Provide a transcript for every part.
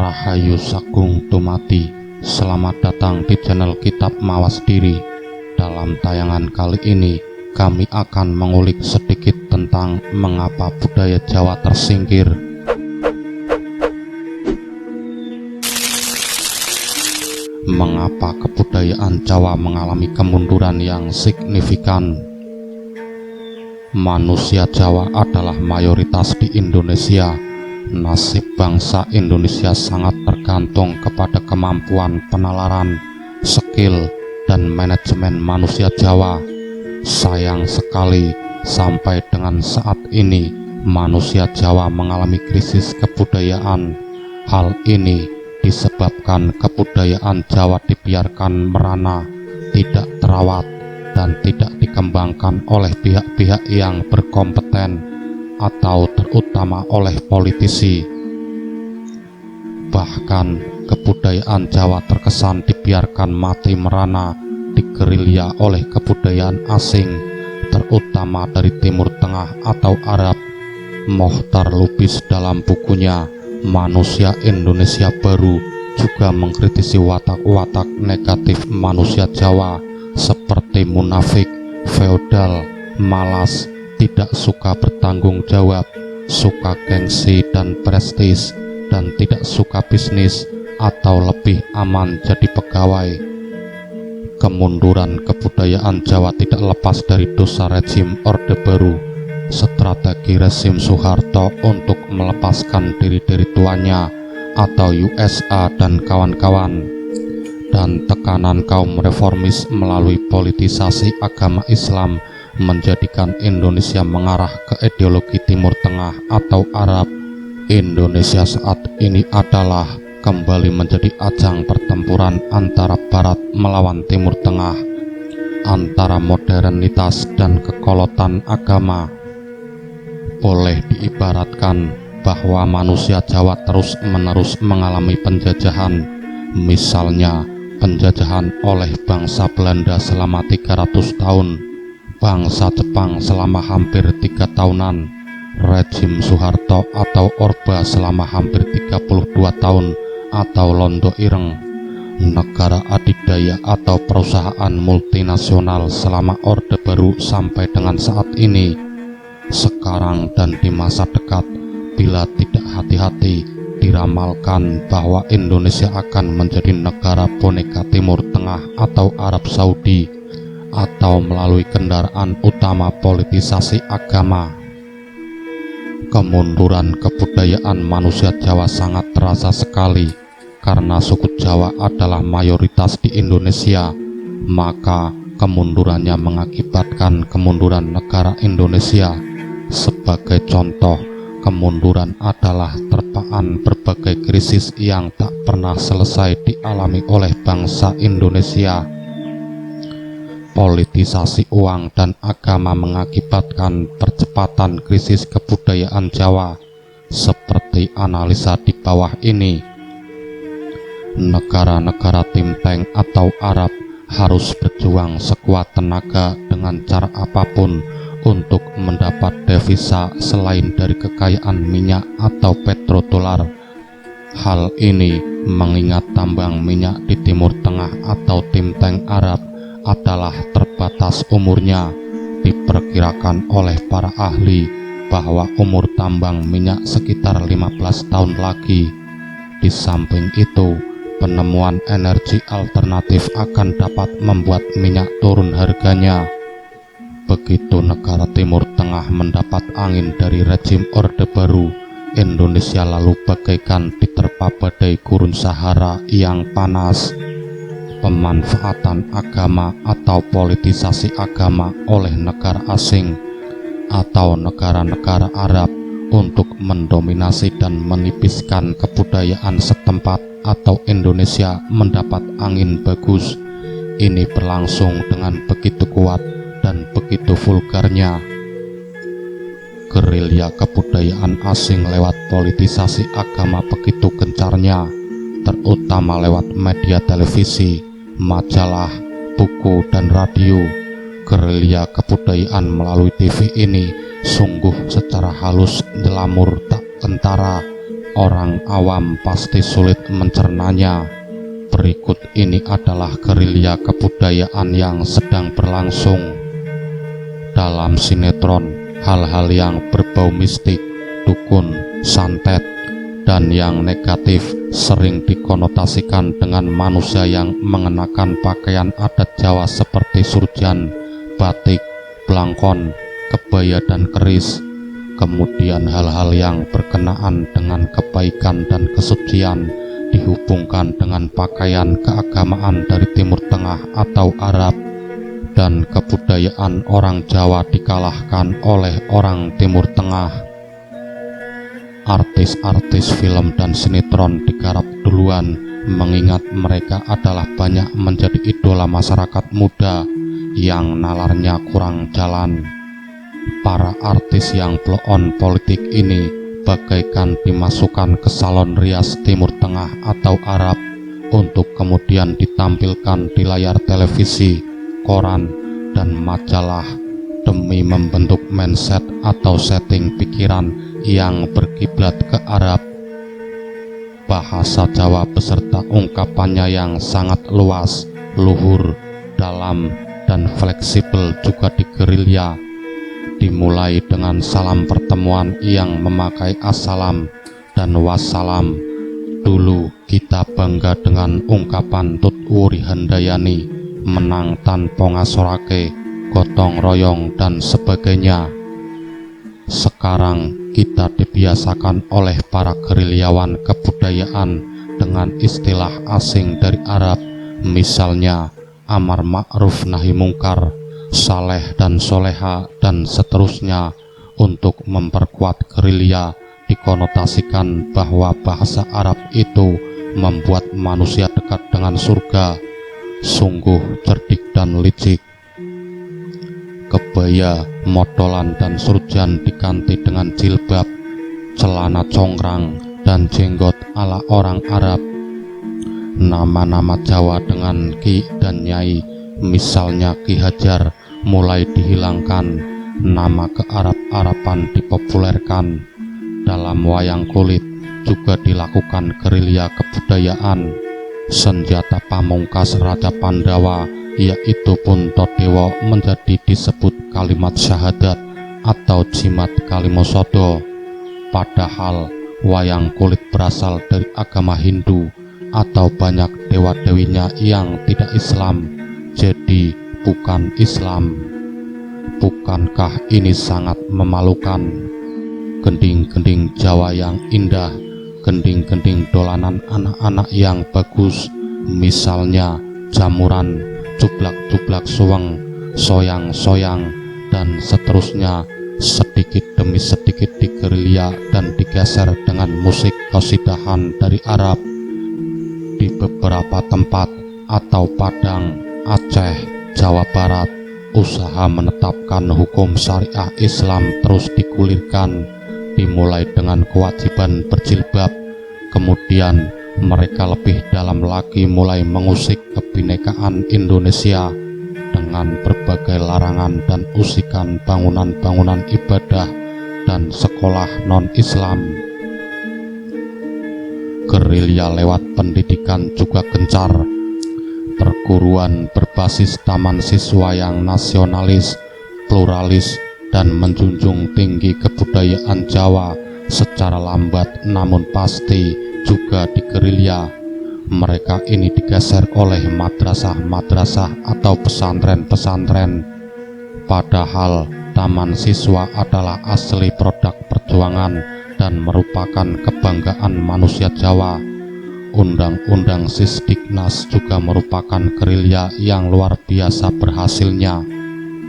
Rahayu Sagung Tumati. Selamat datang di channel Kitab Mawas Diri. Dalam tayangan kali ini, kami akan mengulik sedikit tentang mengapa budaya Jawa tersingkir. Mengapa kebudayaan Jawa mengalami kemunduran yang signifikan? Manusia Jawa adalah mayoritas di Indonesia. Nasib bangsa Indonesia sangat tergantung kepada kemampuan penalaran, skill, dan manajemen manusia Jawa. Sayang sekali, sampai dengan saat ini manusia Jawa mengalami krisis kebudayaan. Hal ini disebabkan kebudayaan Jawa dibiarkan merana, tidak terawat, dan tidak dikembangkan oleh pihak-pihak yang berkompeten atau terutama oleh politisi. Bahkan kebudayaan Jawa terkesan dibiarkan mati merana, digerilya oleh kebudayaan asing, terutama dari Timur Tengah atau Arab. Mohtar Lubis dalam bukunya Manusia Indonesia Baru juga mengkritisi watak-watak negatif manusia Jawa seperti munafik, feodal, malas, tidak suka bertanggung jawab, suka gengsi dan prestis, dan tidak suka bisnis atau lebih aman jadi pegawai. Kemunduran kebudayaan Jawa tidak lepas dari dosa rezim Orde Baru, strategi rezim Soeharto untuk melepaskan diri dari tuannya atau USA dan kawan-kawan, dan tekanan kaum reformis melalui politisasi agama Islam menjadikan Indonesia mengarah ke ideologi Timur Tengah atau Arab. Indonesia saat ini adalah kembali menjadi ajang pertempuran antara Barat melawan Timur Tengah, antara modernitas dan kekolotan agama. Boleh diibaratkan bahwa manusia Jawa terus-menerus mengalami penjajahan, misalnya penjajahan oleh bangsa Belanda selama 300 tahun, bangsa Jepang selama hampir 3 tahunan, rezim Soeharto atau Orba selama hampir 32 tahun, atau Londo Ireng, negara adidaya atau perusahaan multinasional selama Orde Baru sampai dengan saat ini. Sekarang dan di masa dekat, bila tidak hati-hati, diramalkan bahwa Indonesia akan menjadi negara boneka Timur Tengah atau Arab Saudi, atau melalui kendaraan utama politisasi agama. Kemunduran kebudayaan manusia Jawa sangat terasa sekali karena suku Jawa adalah mayoritas di Indonesia, maka kemundurannya mengakibatkan kemunduran negara Indonesia. Sebagai contoh, kemunduran adalah terpaan berbagai krisis yang tak pernah selesai dialami oleh bangsa Indonesia. Politisasi uang dan agama mengakibatkan percepatan krisis kebudayaan Jawa, seperti analisa di bawah ini. Negara-negara Tim Tank atau Arab harus berjuang sekuat tenaga dengan cara apapun untuk mendapat devisa selain dari kekayaan minyak atau petrodolar. Hal ini mengingat tambang minyak di Timur Tengah atau Tim Tank Arab adalah terbatas umurnya. Diperkirakan oleh para ahli bahwa umur tambang minyak sekitar 15 tahun lagi. Di samping itu, penemuan energi alternatif akan dapat membuat minyak turun harganya. Begitu negara Timur Tengah mendapat angin dari rezim Orde Baru, Indonesia lalu bagaikan diterpa badai gurun Sahara yang panas. Pemanfaatan agama atau politisasi agama oleh negara asing atau negara-negara Arab untuk mendominasi dan menipiskan kebudayaan setempat atau Indonesia mendapat angin bagus. Ini berlangsung dengan begitu kuat dan begitu vulgarnya. Gerilya kebudayaan asing lewat politisasi agama begitu gencarnya, terutama lewat media televisi, majalah, buku, dan radio. Gerilya kebudayaan melalui TV ini sungguh secara halus, jelamur, tak kentara, Orang awam pasti sulit mencernanya. Berikut ini adalah gerilya kebudayaan yang sedang berlangsung. Dalam sinetron, hal-hal yang berbau mistik, dukun, santet, dan yang negatif sering dikonotasikan dengan manusia yang mengenakan pakaian adat Jawa seperti surjan, batik, blangkon, kebaya, dan keris. Kemudian hal-hal yang berkenaan dengan kebaikan dan kesucian dihubungkan dengan pakaian keagamaan dari Timur Tengah atau Arab, dan kebudayaan orang Jawa dikalahkan oleh orang Timur Tengah. Artis-artis film dan sinetron digarap duluan, mengingat mereka adalah banyak menjadi idola masyarakat muda yang nalarnya kurang jalan. Para artis yang blow-on politik ini bagaikan dimasukkan ke salon rias Timur Tengah atau Arab untuk kemudian ditampilkan di layar televisi, koran, dan majalah demi membentuk mindset atau setting pikiran yang berkiblat ke Arab. Bahasa Jawa beserta ungkapannya yang sangat luas, luhur, dalam, dan fleksibel juga digerilya. Dimulai dengan salam pertemuan yang memakai assalam dan wassalam. Dulu kita bangga dengan ungkapan Tut Wuri Handayani, menang tanpa ngasorake, gotong royong, dan sebagainya. Sekarang kita dibiasakan oleh para gerilyawan kebudayaan dengan istilah asing dari Arab, misalnya amar ma'ruf nahi mungkar, saleh dan soleha, dan seterusnya. Untuk memperkuat gerilya, dikonotasikan bahwa bahasa Arab itu membuat manusia dekat dengan surga. Sungguh cerdik dan licik. Kebaya, motolan, dan surjan diganti dengan jilbab, celana congkrang, dan jenggot ala orang Arab. Nama-nama Jawa dengan Ki dan Nyai, misalnya Ki Hajar, mulai dihilangkan. Nama kearab-araban dipopulerkan. Dalam wayang kulit juga dilakukan gerilya kebudayaan. Senjata pamungkas Raja Pandawa, yaitu Puntadewa, menjadi disebut kalimat syahadat atau jimat Kalimosodo. Padahal wayang kulit berasal dari agama Hindu atau banyak dewa-dewinya yang tidak Islam, jadi bukan Islam. Bukankah ini sangat memalukan? Gending-gending Jawa yang indah, gending-gending dolanan anak-anak yang bagus, misalnya jamuran, jublak-jublak suweng, soyang-soyang, dan seterusnya, sedikit demi sedikit digerilya dan digeser dengan musik qasidahan dari Arab. Di beberapa tempat atau Padang, Aceh, Jawa Barat, usaha menetapkan hukum syariah Islam terus digulirkan, dimulai dengan kewajiban berjilbab. Kemudian mereka lebih dalam lagi mulai mengusik kebinekaan Indonesia dengan berbagai larangan dan usikan bangunan-bangunan ibadah dan sekolah non-Islam. Gerilya lewat pendidikan juga gencar. Perguruan berbasis taman siswa yang nasionalis, pluralis, dan menjunjung tinggi kebudayaan Jawa secara lambat namun pasti juga digerilya. Mereka ini digeser oleh madrasah-madrasah atau pesantren-pesantren. Padahal taman siswa adalah asli produk perjuangan dan merupakan kebanggaan manusia Jawa. Undang-undang Sisdiknas juga merupakan gerilya yang luar biasa berhasilnya.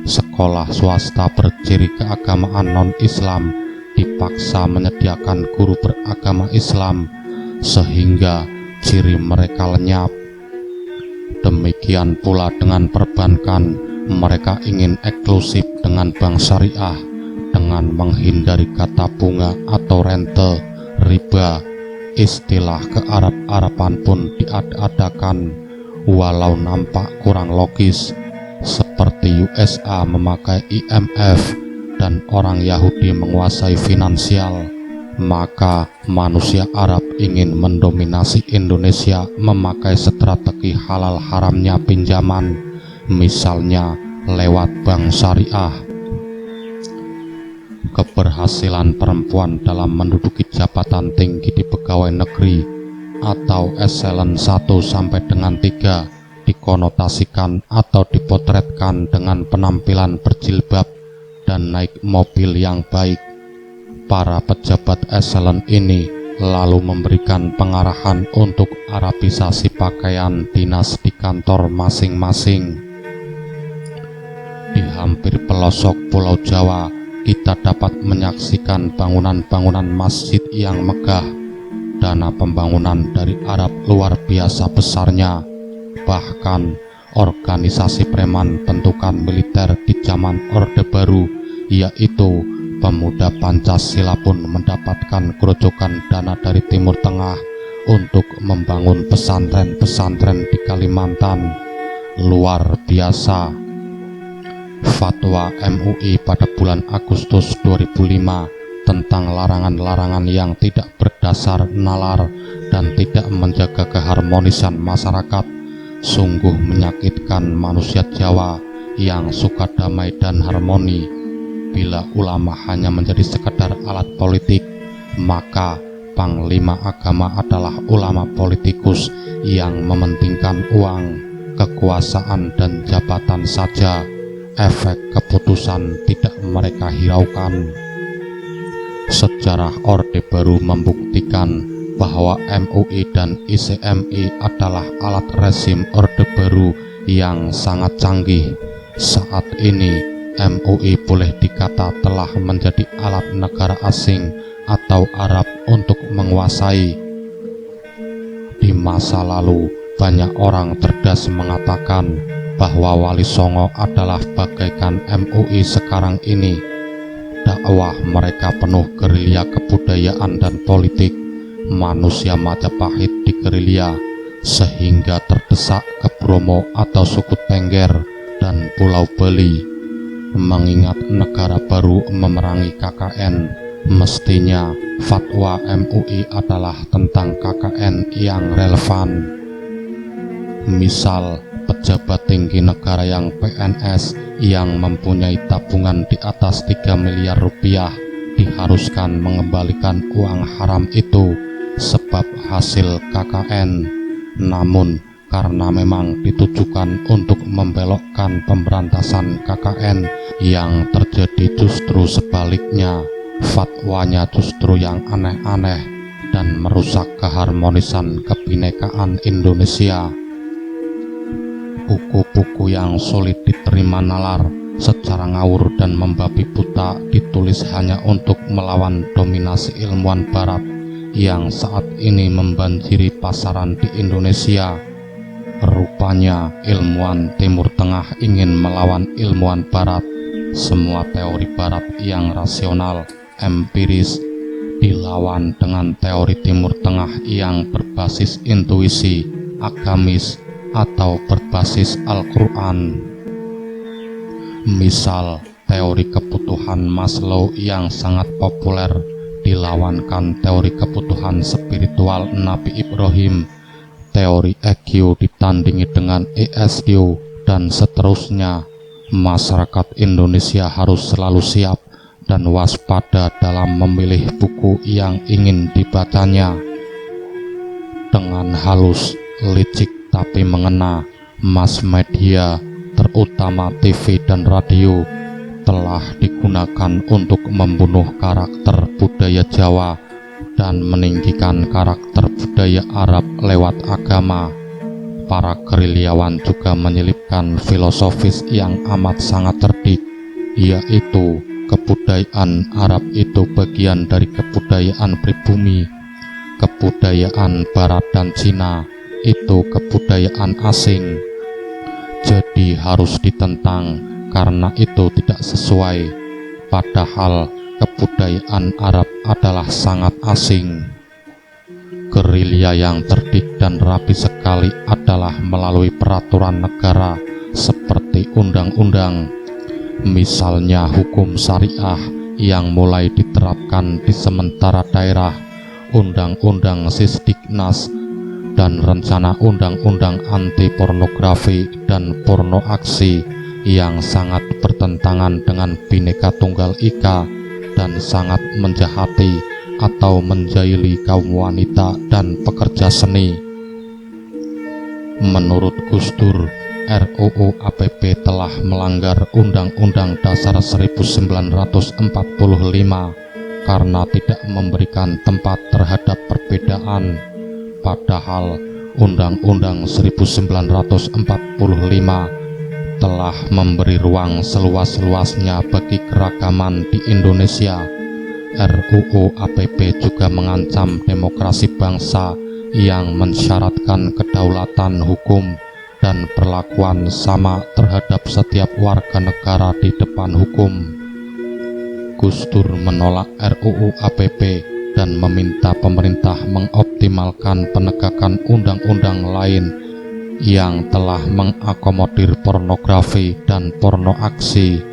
Sekolah swasta berciri keagamaan non-Islam dipaksa menyediakan guru beragama Islam sehingga ciri mereka lenyap. Demikian pula dengan perbankan, mereka ingin eksklusif dengan bank syariah dengan menghindari kata bunga atau rente, riba. Istilah kearab-araban pun diadakan, walau nampak kurang logis, seperti USA memakai IMF dan orang Yahudi menguasai finansial. maka manusia Arab ingin mendominasi Indonesia memakai strategi halal haramnya pinjaman, misalnya lewat bank syariah. Keberhasilan perempuan dalam menduduki jabatan tinggi di pegawai negeri atau eselon 1 sampai dengan 3 dikonotasikan atau dipotretkan dengan penampilan berjilbab dan naik mobil yang baik. Para pejabat eselon ini lalu memberikan pengarahan untuk arabisasi pakaian dinas di kantor masing-masing. Di hampir pelosok Pulau Jawa, kita dapat menyaksikan bangunan-bangunan masjid yang megah. Dana pembangunan dari Arab luar biasa besarnya. Bahkan organisasi preman bentukan militer di zaman Orde Baru, yaitu Pemuda Pancasila, pun mendapatkan kerojokan dana dari Timur Tengah untuk membangun pesantren-pesantren di Kalimantan. Luar biasa. Fatwa MUI pada bulan Agustus 2005 tentang larangan-larangan yang tidak berdasar nalar dan tidak menjaga keharmonisan masyarakat sungguh menyakitkan manusia Jawa yang suka damai dan harmoni. Bila ulama hanya menjadi sekedar alat politik, maka panglima agama adalah ulama politikus yang mementingkan uang, kekuasaan dan jabatan saja. Efek keputusan tidak mereka hiraukan. Sejarah Orde Baru membuktikan bahwa MUI dan ICMI adalah alat rezim Orde Baru yang sangat canggih. Saat ini MUI boleh dikata telah menjadi alat negara asing atau Arab untuk menguasai. Di masa lalu, banyak orang cerdas mengatakan bahwa Wali Songo adalah bagaikan MUI sekarang ini. Dakwah mereka penuh gerilya kebudayaan dan politik. Manusia Majapahit di gerilya sehingga terdesak ke Bromo atau suku Tengger dan Pulau Bali. Mengingat negara baru memerangi KKN, mestinya fatwa MUI adalah tentang KKN yang relevan. Misal, pejabat tinggi negara yang PNS yang mempunyai tabungan di atas 3 miliar rupiah diharuskan mengembalikan uang haram itu sebab hasil KKN. Namun karena memang ditujukan untuk membelokkan pemberantasan KKN, yang terjadi justru sebaliknya. Fatwanya justru yang aneh-aneh dan merusak keharmonisan kebinekaan Indonesia. Buku-buku yang sulit diterima nalar, secara ngawur dan membabi buta ditulis hanya untuk melawan dominasi ilmuwan Barat yang saat ini membanjiri pasaran di Indonesia. Rupanya ilmuwan Timur Tengah ingin melawan ilmuwan Barat. Semua teori Barat yang rasional, empiris, dilawan dengan teori Timur Tengah yang berbasis intuisi, agamis, atau berbasis Al-Quran. Misal, teori kebutuhan Maslow yang sangat populer dilawankan teori kebutuhan spiritual Nabi Ibrahim. Teori EQ ditandingi dengan ESQ, dan seterusnya. Masyarakat Indonesia harus selalu siap dan waspada dalam memilih buku yang ingin dibacanya. Dengan halus, licik tapi mengena, mass media, terutama TV dan radio, telah digunakan untuk membunuh karakter budaya Jawa dan meninggikan karakter budaya Arab lewat agama. Para gerilyawan juga menyelipkan filosofis yang amat sangat cerdik, yaitu kebudayaan Arab itu bagian dari kebudayaan pribumi. Kebudayaan Barat dan Cina itu kebudayaan asing, jadi harus ditentang karena itu tidak sesuai. Padahal kebudayaan Arab adalah sangat asing. Gerilya yang cerdik dan rapi sekali adalah melalui peraturan negara seperti undang-undang, misalnya hukum syariah yang mulai diterapkan di sementara daerah, Undang-Undang Sisdiknas, dan rencana Undang-Undang Anti Pornografi dan Porno Aksi yang sangat bertentangan dengan Bhinneka Tunggal Ika dan sangat menjahati atau menjahili kaum wanita dan pekerja seni. Menurut Gus Dur, RUU APP telah melanggar Undang-Undang Dasar 1945 karena tidak memberikan tempat terhadap perbedaan, padahal Undang-Undang 1945 telah memberi ruang seluas-luasnya bagi keragaman di Indonesia. RUU APP juga mengancam demokrasi bangsa yang mensyaratkan kedaulatan hukum dan perlakuan sama terhadap setiap warga negara di depan hukum. Gus Dur menolak RUU APP dan meminta pemerintah mengoptimalkan penegakan undang-undang lain yang telah mengakomodir pornografi dan porno aksi.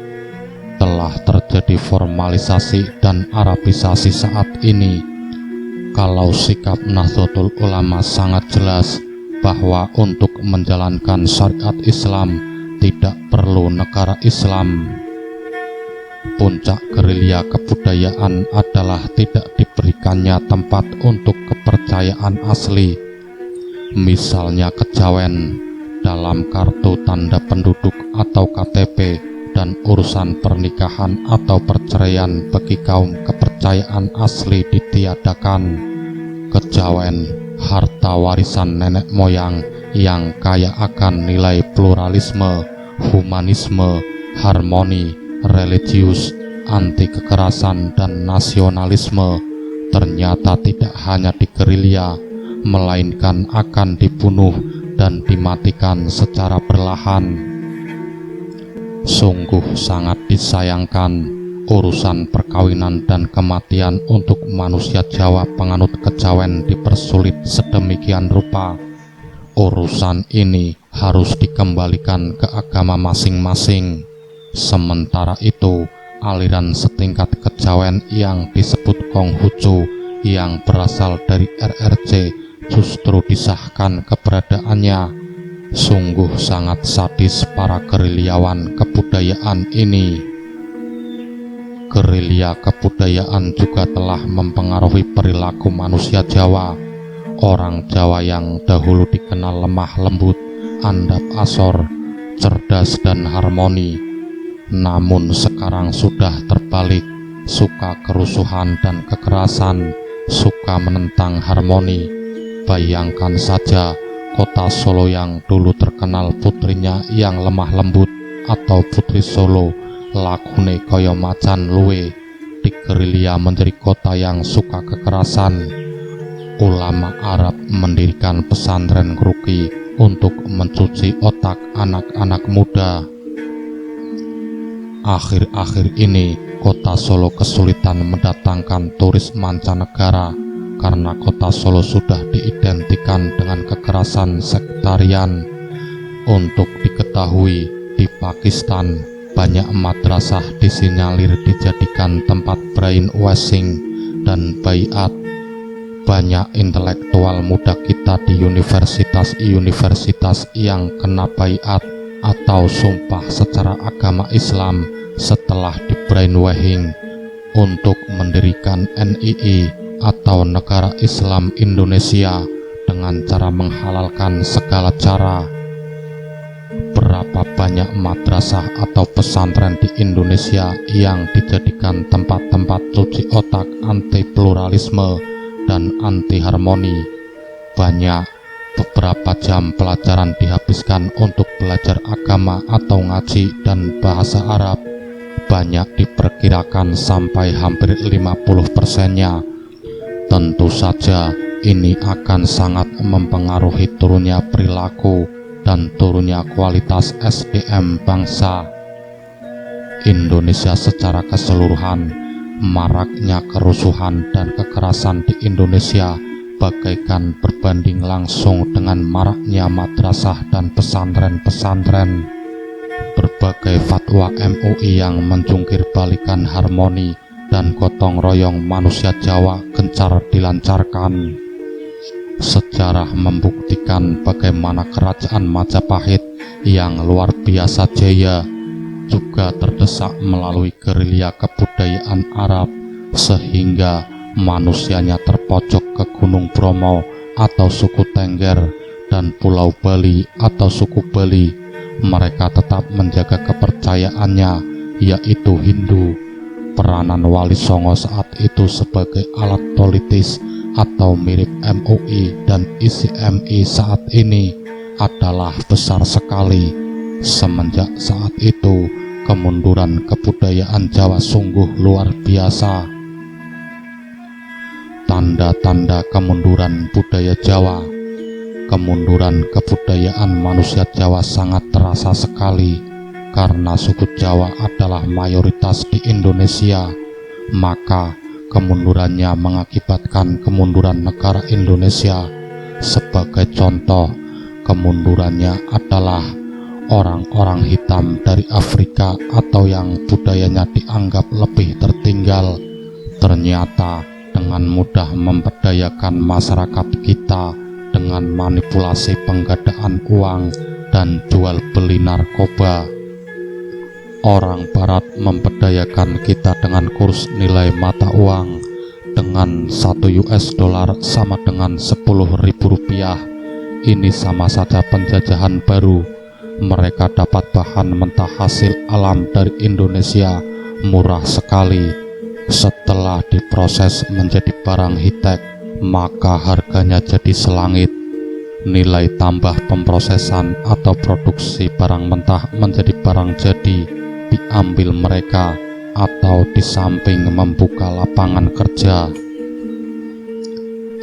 Telah terjadi formalisasi dan arabisasi saat ini. Kalau sikap Nahdlatul Ulama sangat jelas bahwa untuk menjalankan syariat Islam tidak perlu negara Islam. Puncak gerilya kebudayaan adalah tidak diberikannya tempat untuk kepercayaan asli, misalnya kejawen dalam kartu tanda penduduk atau KTP, dan urusan pernikahan atau perceraian bagi kaum kepercayaan asli ditiadakan. Kejawen, harta warisan nenek moyang yang kaya akan nilai pluralisme, humanisme, harmoni, religius, anti kekerasan dan nasionalisme, ternyata tidak hanya digerilya, melainkan akan dibunuh dan dimatikan secara perlahan. Sungguh sangat disayangkan, urusan perkawinan dan kematian untuk manusia Jawa penganut kejawen dipersulit sedemikian rupa. Urusan ini harus dikembalikan ke agama masing-masing. Sementara itu, aliran setingkat kejawen yang disebut Konghucu yang berasal dari RRC justru disahkan keberadaannya. Sungguh sangat sadis para gerilyawan kebudayaan ini. Gerilya kebudayaan juga telah mempengaruhi perilaku manusia Jawa. Orang Jawa yang dahulu dikenal lemah lembut, andap asor, cerdas dan harmoni, namun sekarang sudah terbalik, suka kerusuhan dan kekerasan, suka menentang harmoni. Bayangkan saja, kota Solo yang dulu terkenal putrinya yang lemah lembut atau putri Solo lakune kaya macan luwe, digerilya menjadi kota yang suka kekerasan. Ulama Arab mendirikan pesantren Ruqi untuk mencuci otak anak-anak muda. Akhir-akhir ini kota Solo kesulitan mendatangkan turis mancanegara karena kota Solo sudah diidentikan dengan kekerasan sektarian. Untuk diketahui, di Pakistan banyak madrasah disinyalir dijadikan tempat brainwashing dan baiat. Banyak intelektual muda kita di universitas-universitas yang kena baiat atau sumpah secara agama Islam setelah di brainwashing untuk mendirikan NII atau Negara Islam Indonesia dengan cara menghalalkan segala cara. Berapa banyak madrasah atau pesantren di Indonesia yang dijadikan tempat-tempat cuci otak anti pluralisme dan anti harmoni. Banyak, beberapa jam pelajaran dihabiskan untuk belajar agama atau ngaji dan bahasa Arab. Banyak diperkirakan sampai hampir 50%-nya. Tentu saja ini akan sangat mempengaruhi turunnya perilaku dan turunnya kualitas SDM bangsa Indonesia secara keseluruhan. Maraknya kerusuhan dan kekerasan di Indonesia bagaikan berbanding langsung dengan maraknya madrasah dan pesantren-pesantren. Berbagai fatwa MUI yang menjungkir balikan harmoni dan gotong royong manusia Jawa gencar dilancarkan. Sejarah membuktikan bagaimana kerajaan Majapahit yang luar biasa jaya juga terdesak melalui gerilya kebudayaan Arab, sehingga manusianya terpojok ke Gunung Bromo atau suku Tengger dan Pulau Bali atau suku Bali. Mereka tetap menjaga kepercayaannya, yaitu Hindu. Peranan Wali Songo saat itu sebagai alat politis atau mirip MUI dan ICMI saat ini adalah besar sekali. Semenjak saat itu, kemunduran kebudayaan Jawa sungguh luar biasa. Tanda-tanda kemunduran budaya Jawa. Kemunduran kebudayaan manusia Jawa sangat terasa sekali karena suku Jawa adalah mayoritas di Indonesia, maka kemundurannya mengakibatkan kemunduran negara Indonesia. Sebagai contoh, kemundurannya adalah orang-orang hitam dari Afrika atau yang budayanya dianggap lebih tertinggal. Ternyata dengan mudah memberdayakan masyarakat kita dengan manipulasi penggadaan uang dan jual beli narkoba. Orang Barat memberdayakan kita dengan kurs nilai mata uang dengan 1 US dollar sama dengan 10.000 rupiah. Ini sama saja penjajahan baru. Mereka dapat bahan mentah hasil alam dari Indonesia murah sekali. Setelah diproses menjadi barang high-tech, maka harganya jadi selangit. Nilai tambah pemprosesan atau produksi barang mentah menjadi barang jadi diambil mereka, atau di samping membuka lapangan kerja,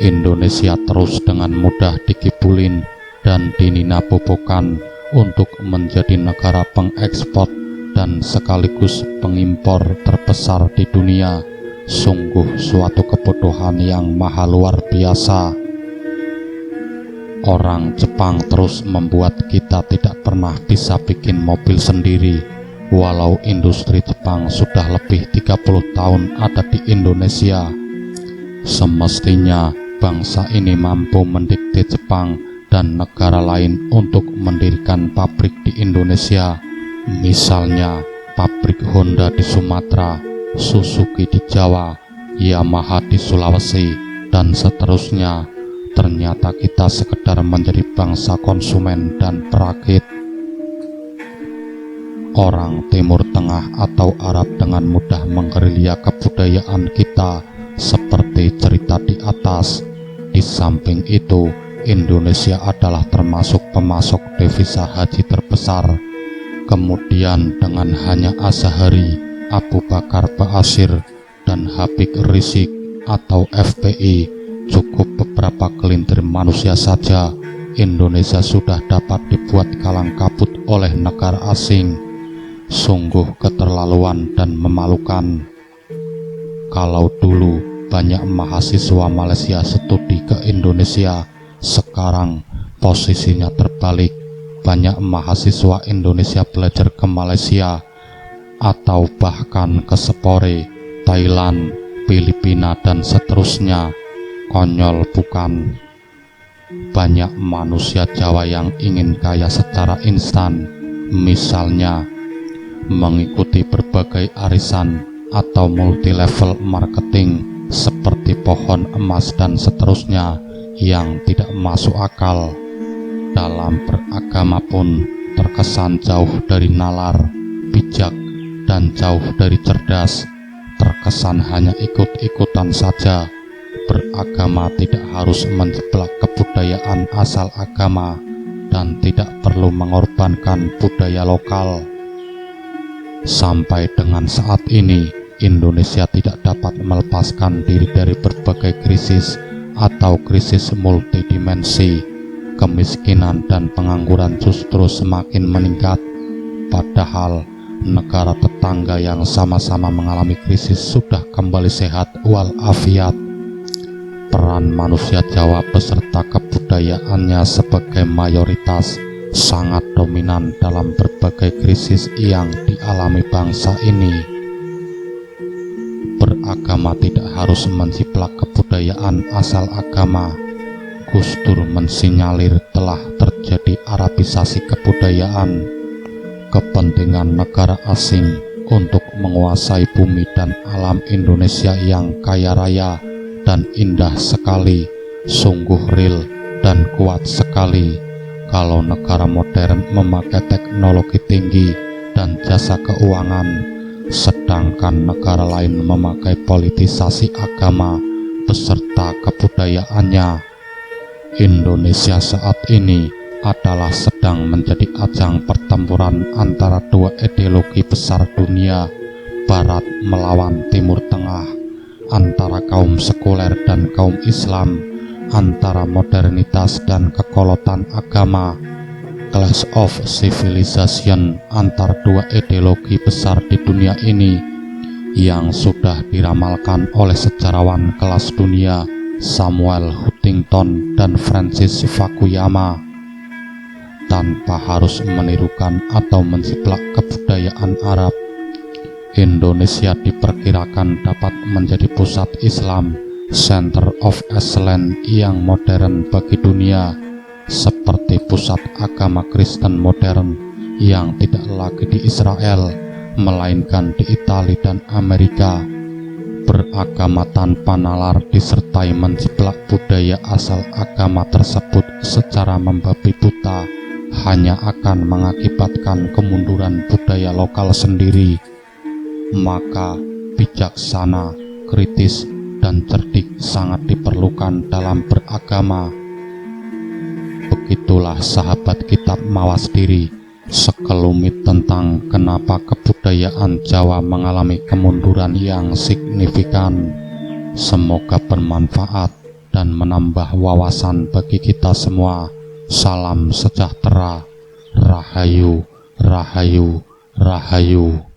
Indonesia terus dengan mudah dikibulin dan dininabobokan untuk menjadi negara pengekspor dan sekaligus pengimpor terbesar di dunia. Sungguh suatu kebodohan yang maha luar biasa. Orang Jepang terus membuat kita tidak pernah bisa bikin mobil sendiri. Walau industri Jepang sudah lebih 30 tahun ada di Indonesia, semestinya bangsa ini mampu mendikte Jepang dan negara lain untuk mendirikan pabrik di Indonesia. Misalnya pabrik Honda di Sumatera, Suzuki di Jawa, Yamaha di Sulawesi, dan seterusnya. Ternyata kita sekedar menjadi bangsa konsumen dan perakit. Orang Timur Tengah atau Arab dengan mudah menggerilya kebudayaan kita seperti cerita di atas. Di samping itu, Indonesia adalah termasuk pemasok devisa haji terbesar. Kemudian dengan hanya Azhari, Abu Bakar Ba'asyir, dan Habib Rizik atau FPI, cukup beberapa gelintir manusia saja, Indonesia sudah dapat dibuat kalang kabut oleh negara asing. Sungguh keterlaluan dan memalukan. Kalau dulu banyak mahasiswa Malaysia studi ke Indonesia, sekarang posisinya terbalik. Banyak mahasiswa Indonesia belajar ke Malaysia atau bahkan ke Sepore, Thailand, Filipina, dan seterusnya. Konyol bukan? Banyak manusia Jawa yang ingin kaya secara instan, misalnya mengikuti berbagai arisan atau multi-level marketing seperti pohon emas dan seterusnya yang tidak masuk akal. Dalam beragama pun terkesan jauh dari nalar, bijak, dan jauh dari cerdas. Terkesan hanya ikut-ikutan saja. Beragama tidak harus menjeblak kebudayaan asal agama dan tidak perlu mengorbankan budaya lokal. Sampai dengan saat ini, Indonesia tidak dapat melepaskan diri dari berbagai krisis atau krisis multidimensi. Kemiskinan dan pengangguran justru semakin meningkat, padahal negara tetangga yang sama-sama mengalami krisis sudah kembali sehat walafiat. Peran manusia Jawa beserta kebudayaannya sebagai mayoritas sangat dominan dalam berbagai krisis yang dialami bangsa ini. beragama tidak harus menjiplak kebudayaan asal agama. Gus Dur mensinyalir telah terjadi Arabisasi kebudayaan, kepentingan negara asing untuk menguasai bumi dan alam Indonesia yang kaya raya dan indah sekali, sungguh real dan kuat sekali. Kalau negara modern memakai teknologi tinggi dan jasa keuangan, sedangkan negara lain memakai politisasi agama beserta kebudayaannya. Indonesia saat ini adalah sedang menjadi ajang pertempuran antara dua ideologi besar dunia, Barat melawan Timur Tengah, antara kaum sekuler dan kaum Islam, antara modernitas dan kekolotan agama. Clash of Civilization antar dua ideologi besar di dunia ini yang sudah diramalkan oleh sejarawan kelas dunia Samuel Huntington dan Francis Fukuyama. Tanpa harus menirukan atau menjiplak kebudayaan Arab, Indonesia diperkirakan dapat menjadi pusat Islam, Center of Excellence yang modern bagi dunia, seperti pusat agama Kristen modern yang tidak lagi di Israel, melainkan di Italia dan Amerika. Beragama tanpa nalar disertai menjiplak budaya asal agama tersebut secara membabi buta hanya akan mengakibatkan kemunduran budaya lokal sendiri. Maka bijaksana, kritis, dan cerdik sangat diperlukan dalam beragama. Begitulah sahabat kitab Mawas Diri sekelumit tentang kenapa kebudayaan Jawa mengalami kemunduran yang signifikan. Semoga bermanfaat dan menambah wawasan bagi kita semua. Salam sejahtera. Rahayu, Rahayu, Rahayu.